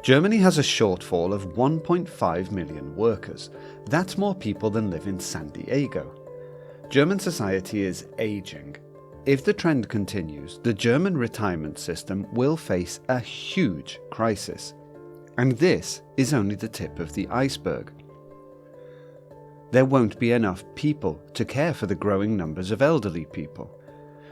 Germany has a shortfall of 1.5 million workers. That's more people than live in San Diego. German society is aging. If the trend continues, the German retirement system will face a huge crisis. And this is only the tip of the iceberg. There won't be enough people to care for the growing numbers of elderly people.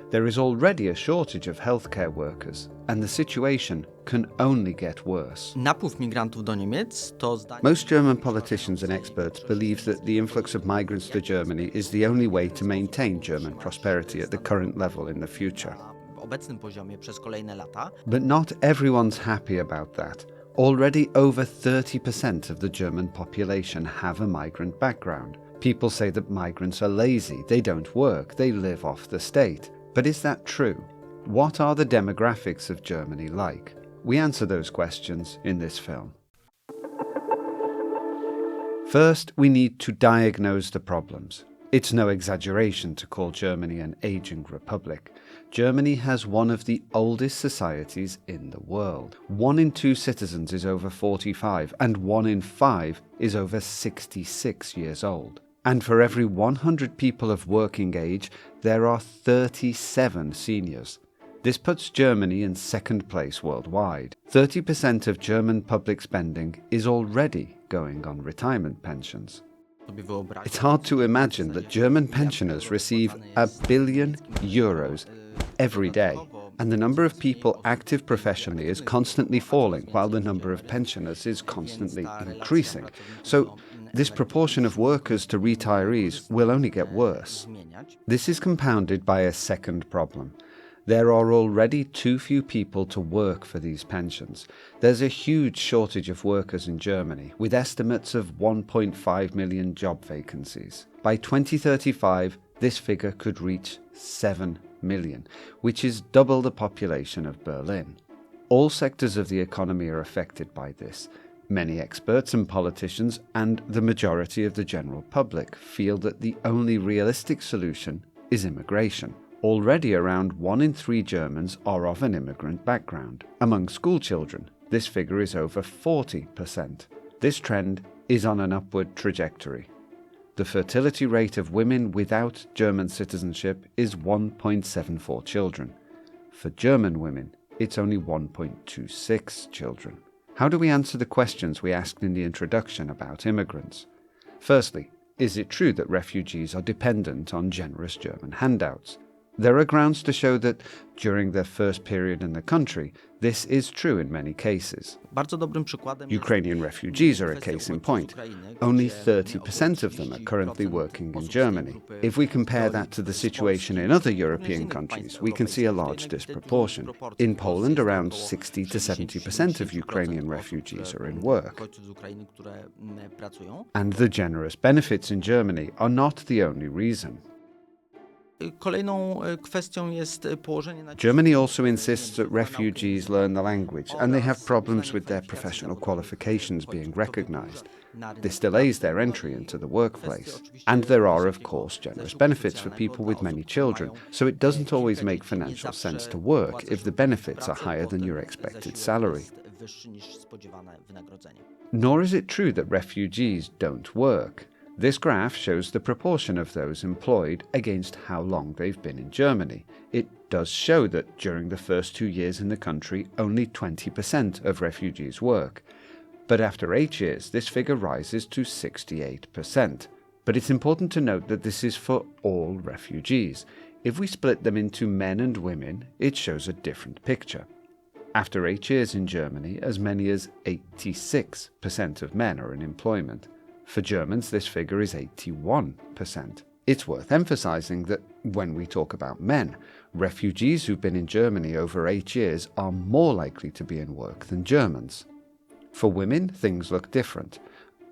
There is already a shortage of healthcare workers, and the situation can only get worse. Napływ migrantów do Niemiec to Most German politicians and experts believe that the influx of migrants to Germany is the only way to maintain German prosperity at the current level in the future. w obecnym poziomie przez kolejne lata. But not everyone's happy about that. Already over 30% of the German population have a migrant background. People say that migrants are lazy, they don't work, they live off the state. But is that true? What are the demographics of Germany like? We answer those questions in this film. First, we need to diagnose the problems. It's no exaggeration to call Germany an aging republic. Germany has one of the oldest societies in the world. 1 in 2 citizens is over 45, and 1 in 5 is over 66 years old. And for every 100 people of working age, there are 37 seniors. This puts Germany in second place worldwide. 30% of German public spending is already going on retirement pensions. It's hard to imagine that German pensioners receive €1 billion every day, and the number of people active professionally is constantly falling while the number of pensioners is constantly increasing. So this proportion of workers to retirees will only get worse. This is compounded by a second problem. There are already too few people to work for these pensions. There's a huge shortage of workers in Germany, with estimates of 1.5 million job vacancies. By 2035, this figure could reach 7 million, which is double the population of Berlin. All sectors of the economy are affected by this. Many experts and politicians and the majority of the general public feel that the only realistic solution is immigration. Already around 1 in 3 Germans are of an immigrant background. Among school children, this figure is over 40%. This trend is on an upward trajectory. The fertility rate of women without German citizenship is 1.74 children. For German women, it's only 1.26 children. How do we answer the questions we asked in the introduction about immigrants? Firstly, is it true that refugees are dependent on generous German handouts? There are grounds to show that during their first period in the country, this is true in many cases. Ukrainian refugees are a case in point. Only 30% of them are currently working in Germany. If we compare that to the situation in other European countries, we can see a large disproportion. In Poland, around 60 to 70% of Ukrainian refugees are in work. And the generous benefits in Germany are not the only reason. Germany also insists that refugees learn the language, and they have problems with their professional qualifications being recognized. This delays their entry into the workplace. And there are, of course, generous benefits for people with many children, so it doesn't always make financial sense to work if the benefits are higher than your expected salary. Nor is it true that refugees don't work. This graph shows the proportion of those employed against how long they've been in Germany. It does show that during the first 2 years in the country, only 20% of refugees work. But after 8 years, this figure rises to 68%. But it's important to note that this is for all refugees. If we split them into men and women, it shows a different picture. After 8 years in Germany, as many as 86% of men are in employment. For Germans, this figure is 81%. It's worth emphasizing that when we talk about men, refugees who've been in Germany over 8 years are more likely to be in work than Germans. For women, things look different.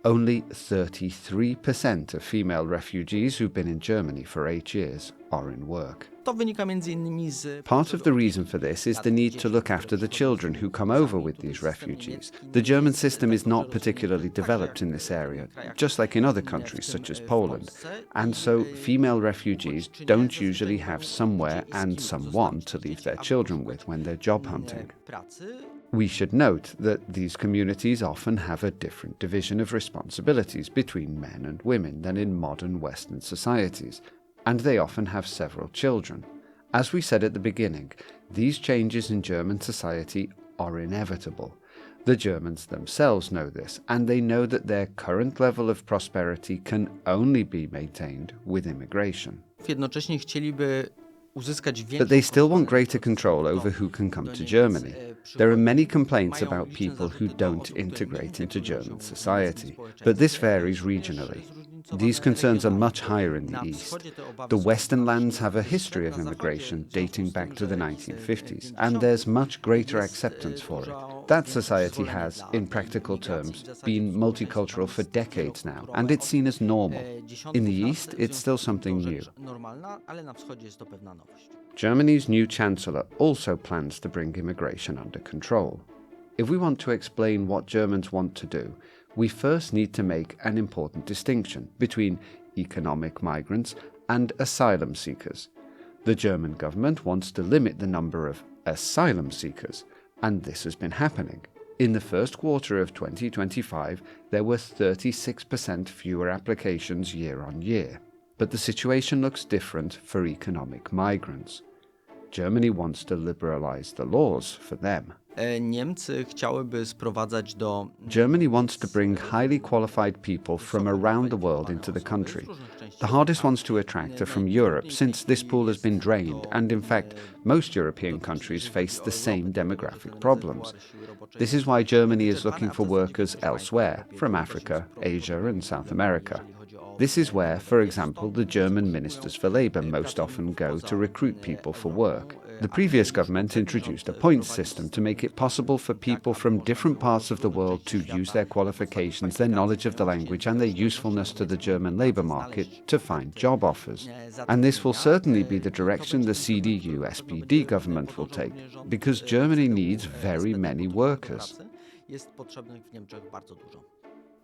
Only 33% of female refugees who've been in Germany for 8 years are in work. Part of the reason for this is the need to look after the children who come over with these refugees. The German system is not particularly developed in this area, just like in other countries such as Poland. And so female refugees don't usually have somewhere and someone to leave their children with when they're job hunting. We should note that these communities often have a different division of responsibilities between men and women than in modern Western societies, and they often have several children. As we said at the beginning, these changes in German society are inevitable. The Germans themselves know this, and they know that their current level of prosperity can only be maintained with immigration. Jednocześnie chcieliby But they still want greater control over who can come to Germany. There are many complaints about people who don't integrate into German society, but this varies regionally. These concerns are much higher in the East. The Western lands have a history of immigration dating back to the 1950s, and there's much greater acceptance for it. That society has, in practical terms, been multicultural for decades now, and it's seen as normal. In the East, it's still something new. Germany's new Chancellor also plans to bring immigration under control. If we want to explain what Germans want to do, we first need to make an important distinction between economic migrants and asylum seekers. The German government wants to limit the number of asylum seekers, and this has been happening. In the first quarter of 2025, there were 36% fewer applications year on year. But the situation looks different for economic migrants. Germany wants to liberalize the laws for them. Germany wants to bring highly qualified people from around the world into the country. The hardest ones to attract are from Europe, since this pool has been drained, and in fact, most European countries face the same demographic problems. This is why Germany is looking for workers elsewhere, from Africa, Asia, and South America. This is where, for example, the German ministers for labour most often go to recruit people for work. The previous government introduced a points system to make it possible for people from different parts of the world to use their qualifications, their knowledge of the language, and their usefulness to the German labour market to find job offers. And this will certainly be the direction the CDU-SPD government will take, because Germany needs very many workers.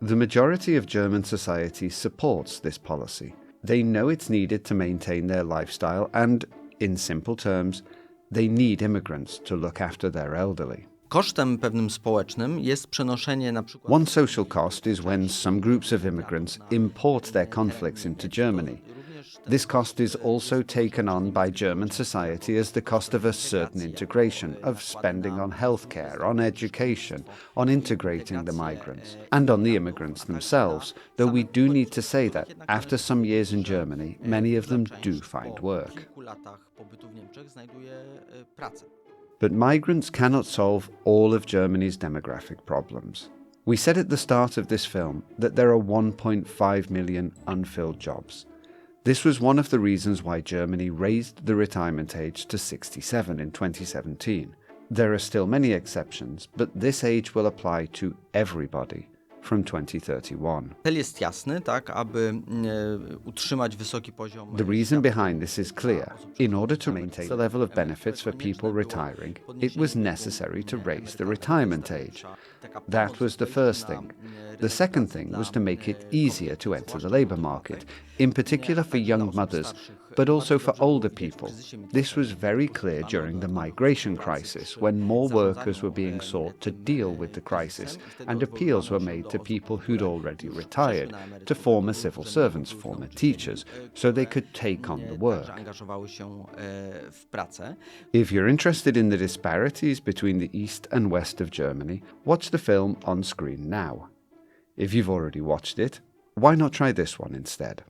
The majority of German society supports this policy. They know it's needed to maintain their lifestyle and, in simple terms, they need immigrants to look after their elderly. One social cost is when some groups of immigrants import their conflicts into Germany. This cost is also taken on by German society as the cost of a certain integration, of spending on healthcare, on education, on integrating the migrants, and on the immigrants themselves, though we do need to say that, after some years in Germany, many of them do find work. But migrants cannot solve all of Germany's demographic problems. We said at the start of this film that there are 1.5 million unfilled jobs. This was one of the reasons why Germany raised the retirement age to 67 in 2017. There are still many exceptions, but this age will apply to everybody from 2031. The reason behind this is clear. In order to maintain the level of benefits for people retiring, it was necessary to raise the retirement age. That was the first thing. The second thing was to make it easier to enter the labour market, in particular for young mothers, but also for older people. This was very clear during the migration crisis, when more workers were being sought to deal with the crisis, and appeals were made to people who'd already retired, to former civil servants, former teachers, so they could take on the work. If you're interested in the disparities between the east and west of Germany, watch the film on screen now. If you've already watched it, why not try this one instead?